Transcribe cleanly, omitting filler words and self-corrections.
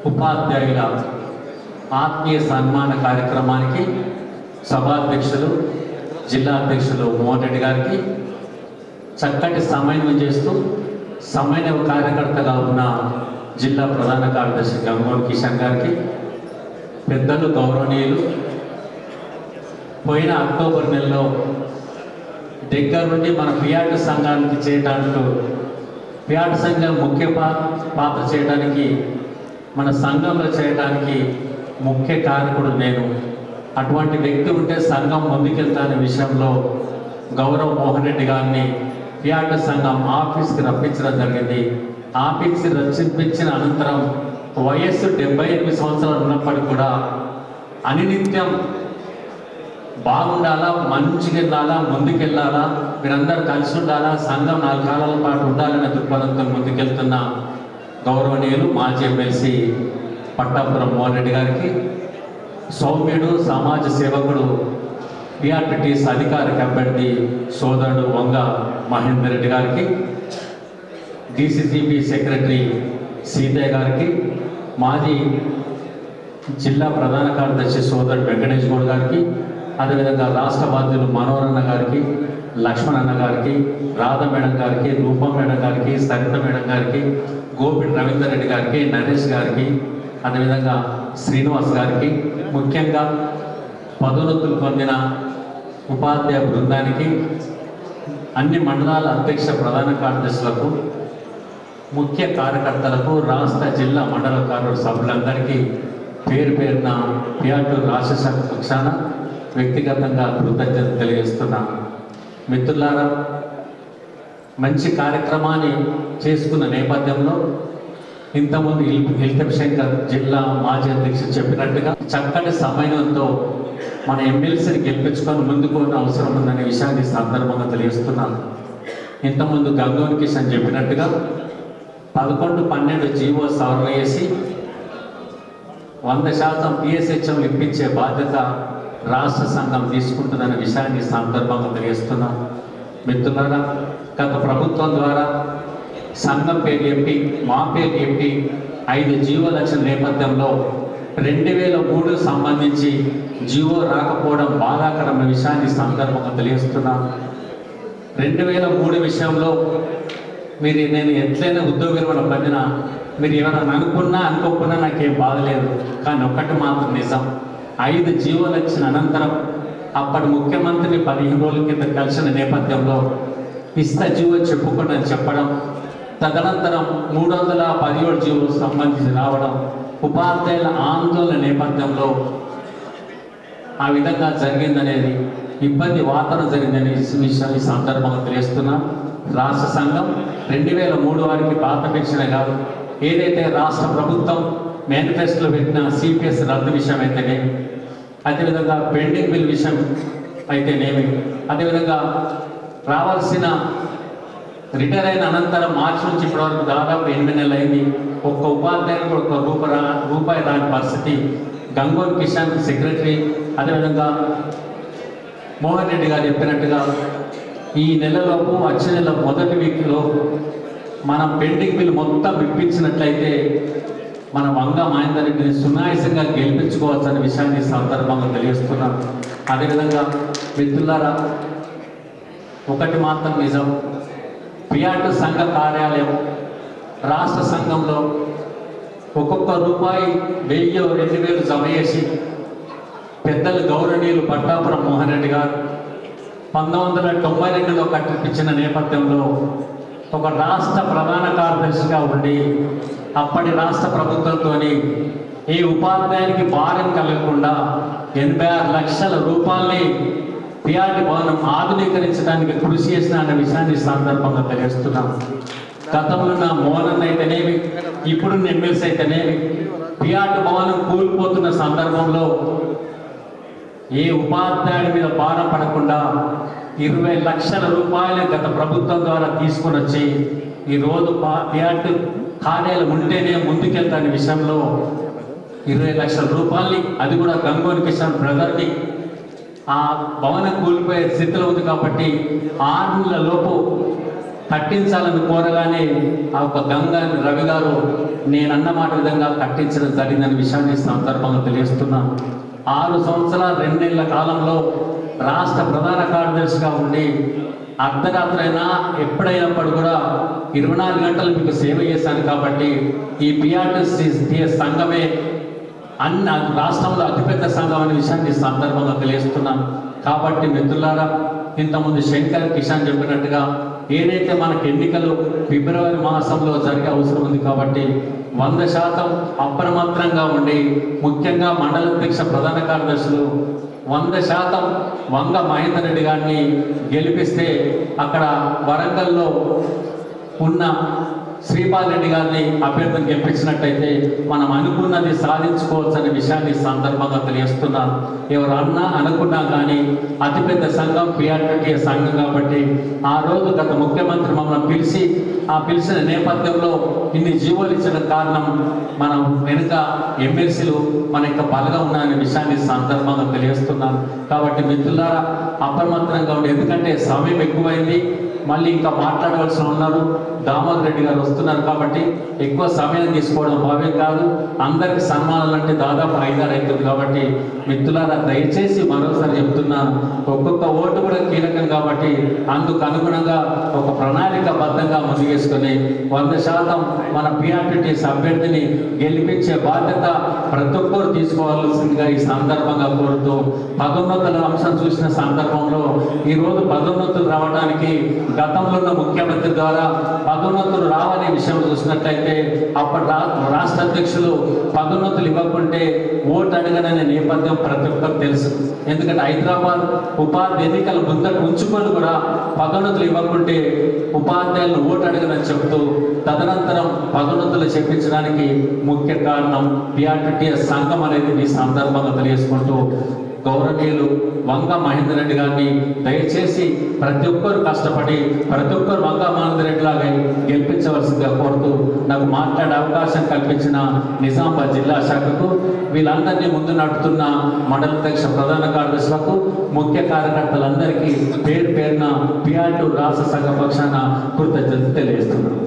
ఉపాధ్యాయుల ఆత్మీయ సన్మాన కార్యక్రమానికి సభాధ్యక్షులు జిల్లా అధ్యక్షులు మోహన్ రెడ్డి గారికి చక్కటి సమన్వయం చేస్తూ సమన్వయ కార్యకర్తగా ఉన్న జిల్లా ప్రధాన కార్యదర్శి గంగోన్ కిషన్ గారికి, పెద్దలు గౌరవనీయులు పోయిన అక్టోబర్ నెలలో దగ్గరుండి మన పియాటు సంఘానికి చేయడానికి, పియాటు సంఘం ముఖ్య పాత్ర చేయడానికి, మన సంఘంలో చేయడానికి ముఖ్య కారకుడు నేను. అటువంటి వ్యక్తి ఉంటే సంఘం ముందుకెళ్తానే విషయంలో గౌరవ్ మోహన్ రెడ్డి గారిని పియాటు సంఘం ఆఫీస్కి రప్పించడం జరిగింది. ఆఫీస్కి రప్పించిన అనంతరం వయస్సు 78 సంవత్సరాలు ఉన్నప్పటికీ కూడా అనినిత్యం బాగుండాలా, మంచిగా వెళ్ళాలా, ముందుకెళ్ళాలా, మీరందరూ కలిసి ఉండాలా, సంఘం 4 కాలాల పాటు ఉండాలనే దృక్పథంతో ముందుకెళ్తున్న గౌరవనీయులు మాజీ ఎమ్మెల్సీ పట్టాపురం మోహన్ రెడ్డి గారికి, సౌమ్యుడు సమాజ సేవకుడు పిఆర్పిటిస్ అధికారిక అభ్యర్థి సోదరుడు వంగ మహేందర్ రెడ్డి గారికి, డిసిసిబి సెక్రటరీ సీతయ్య గారికి, మాజీ జిల్లా ప్రధాన కార్యదర్శి సోదరుడు వెంకటేష్ గౌడ్ గారికి, అదేవిధంగా రాష్ట్ర బాధ్యులు మనోహరన్న గారికి, లక్ష్మణ్ అన్న గారికి, రాధ మేడం గారికి, రూపం మేడం గారికి, సరిత మేడం గారికి, గోపిడి రవీందర్ రెడ్డి గారికి, నరేష్ గారికి, అదేవిధంగా శ్రీనివాస్ గారికి, ముఖ్యంగా పదోన్నతులు పొందిన ఉపాధ్యాయ బృందానికి, అన్ని మండలాల అధ్యక్ష ప్రధాన కార్యదర్శులకు, ముఖ్య కార్యకర్తలకు, రాష్ట్ర జిల్లా మండల కార్యవర్గ సభ్యులందరికీ పేరు పేరున పియాటు రాష్ట్ర శాఖ పక్షాన వ్యక్తిగతంగా కృతజ్ఞత తెలియజేస్తున్నాను. మిత్రులారా, మంచి కార్యక్రమాన్ని చేసుకున్న నేపథ్యంలో ఇంతకుముందు ఇల్కం శంకర్ జిల్లా మాజీ అధ్యక్షుడు చెప్పినట్టుగా చక్కటి సమయంతో మన ఎమ్మెల్సీని గెలిపించుకొని ముందుకు అవసరం ఉందనే విషయాన్ని సందర్భంగా తెలియజేస్తున్నాను. ఇంతకుముందు గంగోన్ కిషన్ చెప్పినట్టుగా 11-12 జీవో సవరణ చేసి 100% పిఎస్హెచ్ఎంలు ఇప్పించే బాధ్యత రాష్ట్ర సంఘం తీసుకుంటుందనే విషయాన్ని సందర్భంగా తెలియజేస్తున్నాం. మిత్రులారా, గత ప్రభుత్వం ద్వారా సంఘం పేరు చెప్పి, మా పేరు చెప్పి 5 జీవోలు వచ్చిన నేపథ్యంలో 2003 సంబంధించి జీవో రాకపోవడం బాధాకరమైన విషయాన్ని సందర్భంగా తెలియజేస్తున్నాం. 2003 విషయంలో నేను ఎట్లయినా ఉద్యోగ విరమణ పొందినా, మీరు ఎవరైనా అనుకున్నా అనుకోకున్నా నాకేం బాధలేదు. కానీ ఒక్కటి మాత్రం నిజం, 5 జీవోలు వచ్చిన అనంతరం అప్పటి ముఖ్యమంత్రిని 15 రోజుల కింద కలిసిన నేపథ్యంలో ఇస్తా జీవో చెప్పుకుని చెప్పడం, తదనంతరం 317 జీవోలు సంబంధించి రావడం, ఉపాధ్యాయుల ఆందోళన నేపథ్యంలో ఆ విధంగా జరిగిందనేది ఇబ్బంది వాతావరణం జరిగిందనే విషయాన్ని సందర్భంగా తెలియజేస్తున్నాం. రాష్ట్ర సంఘం 2003 వారికి పాత పెన్షన్ కాదు, ఏదైతే రాష్ట్ర ప్రభుత్వం మేనిఫెస్టోలో పెట్టిన సిపిఎస్ రద్దు విషయం అయితేనేమి, అదేవిధంగా పెండింగ్ బిల్ విషయం అయితేనేమి, అదేవిధంగా రావాల్సిన రిటైర్ అయిన అనంతరం మార్చి నుంచి ఇప్పటివరకు దాదాపు 8 నెలలు అయింది. ఒక్క ఉపాధ్యాయులకు రూపాయి రాని పరిస్థితి. గంగోన్ కిషన్ సెక్రటరీ, అదేవిధంగా మోహన్ రెడ్డి గారు చెప్పినట్టుగా ఈ నెలలోపు వచ్చే నెల మొదటి వీక్లో మనం పెండింగ్ బిల్ మొత్తం ఇప్పించినట్లయితే మన వంగ మహేందర్ రెడ్డిని సునాయాసంగా గెలిపించుకోవచ్చనే విషయాన్ని సందర్భంగా తెలియజేస్తున్నాం. అదేవిధంగా మిత్రులారా, ఒకటి మాత్రం నిజం, పియాటు సంఘ కార్యాలయం రాష్ట్ర సంఘంలో ఒక్కొక్క రూపాయి 1000-2000 జమ చేసి పెద్దలు గౌరవనీయులు పట్టాపురం మోహన్ రెడ్డి గారు 1992లో కట్టిపించిన నేపథ్యంలో ఒక రాష్ట్ర ప్రధాన కార్యదర్శిగా ఉండి అప్పటి రాష్ట్ర ప్రభుత్వంతో ఈ ఉపాధ్యాయునికి భారం కలగకుండా 86 లక్షల రూపాయలని పిఆర్టీ భవనం ఆధునీకరించడానికి కృషి చేసిన అనే విషయాన్ని సందర్భంగా తెలియజేస్తున్నాం. గతంలో నా మోహన్ అయితేనేవి, ఇప్పుడు ఎమ్మెల్సీ అయితేనేవి, పిఆర్టీ భవనం కూలిపోతున్న సందర్భంలో ఏ ఉపాధ్యాయుడి మీద భారం పడకుండా 20 లక్షల రూపాయలు గత ప్రభుత్వం ద్వారా తీసుకొని వచ్చి ఈరోజు పిఆర్టీ కార్యాలయం ఉంటేనే ముందుకెళ్తానే విషయంలో 20 లక్షల రూపాయలని, అది కూడా గంగోన్ కిషన్ బ్రదర్ని ఆ భవనం కూలిపోయే స్థితిలో ఉంది కాబట్టి 6 నెలల లోపు కట్టించాలని కోరగానే ఆ ఒక గంగా రవి గారు నేనన్న మాట విధంగా కట్టించడం జరిగిందనే విషయాన్ని ఈ సందర్భంగా తెలియజేస్తున్నాను. 6 సంవత్సరాల 2 నెలల కాలంలో రాష్ట్ర ప్రధాన కార్యదర్శిగా ఉండి అర్ధరాత్రైనా ఎప్పుడైనప్పుడు కూడా 24 గంటలు మీకు సేవ చేశాను. కాబట్టి ఈ పిఆర్టీఎస్ సంఘమే రాష్ట్రంలో అతిపెద్ద సంఘం అనే విషయాన్ని ఈ సందర్భంగా తెలియజేస్తున్నాను. కాబట్టి మిత్రులారా, ఇంతకుముందు శంకర్ కిషన్ చెప్పినట్టుగా ఏదైతే మనకు ఎన్నికలు ఫిబ్రవరి మాసంలో జరిగే అవసరం ఉంది, కాబట్టి 100% అప్రమత్తంగా ఉండి, ముఖ్యంగా మండలాధ్యక్ష ప్రధాన కార్యదర్శులు 100% వంగ మహేందర్ రెడ్డి గారిని గెలిపిస్తే అక్కడ వరంగల్లో ఉన్న శ్రీపాల్ రెడ్డి గారిని అభ్యర్థిని గెలిపించినట్టయితే మనం అనుకున్నది సాధించుకోవచ్చనే విషయాన్ని సందర్భంగా తెలియజేస్తున్నాను. ఎవరు అన్నా అనుకున్నా కానీ అతిపెద్ద సంఘం పిఆర్టీఎస్ సంఘం కాబట్టి ఆ రోజు గత ముఖ్యమంత్రి మమ్మల్ని పిలిచిన నేపథ్యంలో ఇన్ని జీవోలు ఇచ్చిన కారణం మనం వెనుక ఎమ్మెల్సీలు మన యొక్క బలగా ఉన్నాయనే విషయాన్ని సందర్భంగా తెలియజేస్తున్నాను. కాబట్టి మిత్రులారా, అప్రమత్తంగా ఉండి, ఎందుకంటే సమయం ఎక్కువైంది, మళ్ళీ ఇంకా మాట్లాడవలసి ఉన్నారు. దామోదర్ రెడ్డి గారు వస్తున్నారు కాబట్టి ఎక్కువ సమయం తీసుకోవడం భావ్యం కాదు. అందరికి సన్మానాలు అంటే దాదాపు 5-6 అవుతుంది. కాబట్టి మిత్రులారా, దయచేసి మరోసారి చెప్తున్నాను, ఒక్కొక్క ఓటు కూడా కీలకం. కాబట్టి అందుకు అనుగుణంగా ఒక ప్రణాళికబద్ధంగా ముందుకేసుకొని 100% మన పిఆర్టీఎస్ అభ్యర్థిని గెలిపించే బాధ్యత ప్రతి ఒక్కరు తీసుకోవాల్సిందిగా ఈ సందర్భంగా కోరుతూ, పదోన్నతుల అంశం చూసిన సందర్భంలో ఈరోజు పదోన్నతులు రావడానికి గతంలో ఉన్న ముఖ్యమంత్రి ద్వారా పదోన్నతులు రావనే విషయం చూసినట్లయితే అప్పటి రాష్ట్ర అధ్యక్షులు పదోన్నతులు ఇవ్వకుంటే ఓటు అడగననే నేపథ్యం ప్రతి ఒక్కరు తెలుసు. ఎందుకంటే హైదరాబాద్ ఉపాధి ఎన్నికల ముందర ఉంచుకొని కూడా పదోన్నతులు ఇవ్వకుంటే ఉపాధ్యాయులను ఓటు అడగనని చెబుతూ తదనంతరం పదోన్నతులు చెప్పించడానికి ముఖ్య కారణం పిఆర్టీఎస్ సంఘం అనేది ఈ సందర్భంగా తెలియజేసుకుంటూ, గౌరవనీయులు వంగ మహేందర్ రెడ్డి గారిని దయచేసి ప్రతి ఒక్కరు కష్టపడి ప్రతి ఒక్కరు వంగ మహేందర్ రెడ్డి లాగా గెలిపించవలసిందిగా కోరుతూ, నాకు మాట్లాడే అవకాశం కల్పించిన నిజామాబాద్ జిల్లా శాఖకు, వీళ్ళందరినీ ముందు నడుపుతున్న మండలాధ్యక్ష ప్రధాన కార్యదర్శులకు, ముఖ్య కార్యకర్తలందరికీ పేరు పేరున పిఆర్టీ రాష్ట్ర సంఘ పక్షాన కృతజ్ఞతలు తెలియజేస్తున్నాను.